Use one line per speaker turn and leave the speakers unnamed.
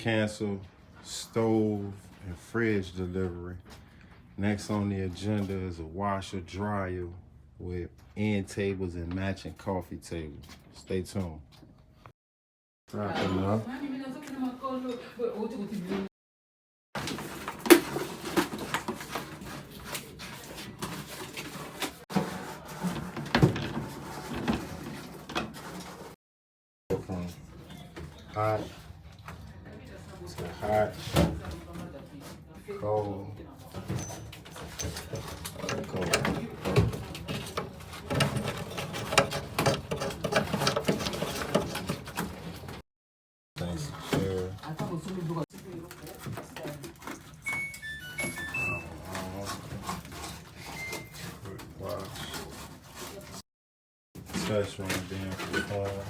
cancel stove and fridge delivery. Next on the agenda is a washer dryer with end tables and matching coffee tables. Stay tuned. Wrapping up. From hot to hot, cold, cold. Thanks, share. Wash. Touch from being from home.